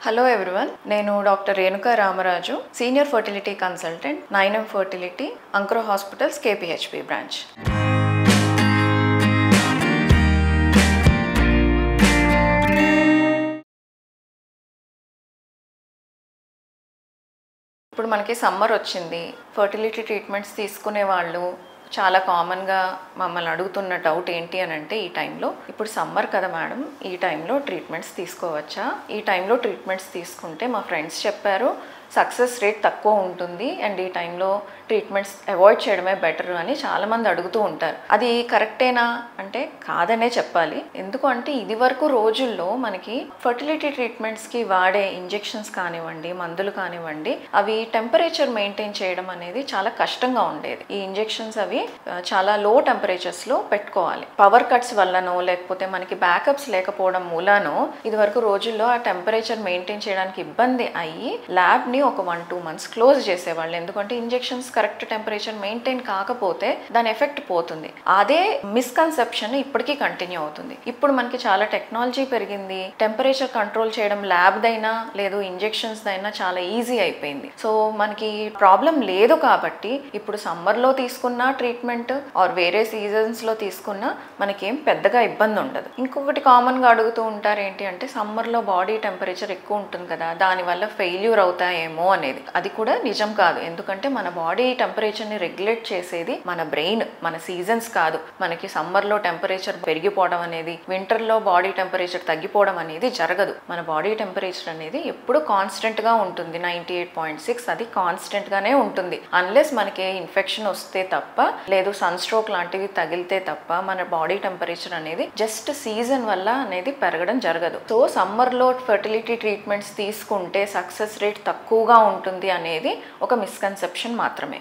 Hello everyone, నేను doctor Renuka Ramaraju, senior fertility consultant, 9M fertility, అంకుర hospitals, KPHP branch. ఇప్పుడు మనకి సమ్మర్ వచ్చింది. ఫర్టిలిటీ ట్రీట్మెంట్స్ తీసుకునే వాళ్ళు చాలా కామన్గా మమ్మల్ని అడుగుతున్న డౌట్ ఏంటి అని అంటే, ఈ టైంలో ఇప్పుడు సమ్మర్ కదా మేడం, ఈ టైంలో ట్రీట్మెంట్స్ తీసుకోవచ్చా? ఈ టైంలో ట్రీట్మెంట్స్ తీసుకుంటే మా ఫ్రెండ్స్ చెప్పారు సక్సెస్ రేట్ తక్కువ ఉంటుంది అండ్ ఈ టైంలో ట్రీట్మెంట్స్ అవాయిడ్ చేయడమే బెటర్ అని చాలామంది అడుగుతూ ఉంటారు. అది కరెక్టేనా అంటే కాదనే చెప్పాలి. ఎందుకు అంటే ఇది వరకు రోజుల్లో మనకి ఫర్టిలిటీ ట్రీట్మెంట్స్కి వాడే ఇంజెక్షన్స్ కానివ్వండి, మందులు కానివ్వండి, అవి టెంపరేచర్ మెయింటైన్ చేయడం అనేది చాలా కష్టంగా ఉండేది. ఈ ఇంజెక్షన్స్ అవి చాలా లో టెంపరేచర్స్లో పెట్టుకోవాలి. పవర్ కట్స్ వల్లనో లేకపోతే మనకి బ్యాకప్స్ లేకపోవడం మూలానో ఇది వరకు రోజుల్లో ఆ టెంపరేచర్ మెయింటైన్ చేయడానికి ఇబ్బంది అయ్యి ల్యాబ్ని ఒక 1-2 months క్లోజ్ చేసేవాళ్ళు. ఎందుకంటే ఇంజెక్షన్స్ కరెక్ట్ టెంపరేచర్ మెయింటైన్ కాకపోతే దాని ఎఫెక్ట్ పోతుంది. అదే మిస్కన్సెప్షన్ ఇప్పటికీ కంటిన్యూ అవుతుంది. ఇప్పుడు మనకి చాలా టెక్నాలజీ పెరిగింది. టెంపరేచర్ కంట్రోల్ చేయడం ల్యాబ్దైనా లేదు ఇంజెక్షన్స్ దైనా చాలా ఈజీ అయిపోయింది. సో మనకి ప్రాబ్లం లేదు కాబట్టి ఇప్పుడు సమ్మర్లో తీసుకున్న ట్రీట్మెంట్ ఆర్ వేరే సీజన్స్లో తీసుకున్నా మనకేం పెద్దగా ఇబ్బంది ఉండదు. ఇంకొకటి కామన్గా అడుగుతూ ఉంటారు ఏంటి అంటే, సమ్మర్లో బాడీ టెంపరేచర్ ఎక్కువ ఉంటుంది కదా, దానివల్ల ఫెయిల్యూర్ అవుతాయేమో అనేది. అది కూడా నిజం కాదు. ఎందుకంటే మన బాడీ టెంపరేచర్ని రెగ్యులేట్ చేసేది మన బ్రెయిన్, మన సీజన్స్ కాదు. మనకి సమ్మర్లో టెంపరేచర్ పెరిగిపోవడం అనేది, వింటర్లో బాడీ టెంపరేచర్ తగ్గిపోవడం అనేది జరగదు. మన బాడీ టెంపరేచర్ అనేది ఎప్పుడు కాన్స్టెంట్గా ఉంటుంది. 98.6 అది కాన్స్టెంట్గానే ఉంటుంది. అన్లెస్ మనకి ఇన్ఫెక్షన్ వస్తే తప్ప, లేదు సన్ స్ట్రోక్ లాంటివి తగిలితే తప్ప మన బాడీ టెంపరేచర్ అనేది జస్ట్ సీజన్ వల్ల అనేది పెరగడం జరగదు. సో సమ్మర్లో ఫర్టిలిటీ ట్రీట్మెంట్స్ తీసుకుంటే సక్సెస్ రేట్ తక్కువగా ఉంటుంది అనేది ఒక మిస్కన్సెప్షన్ మాత్రమే.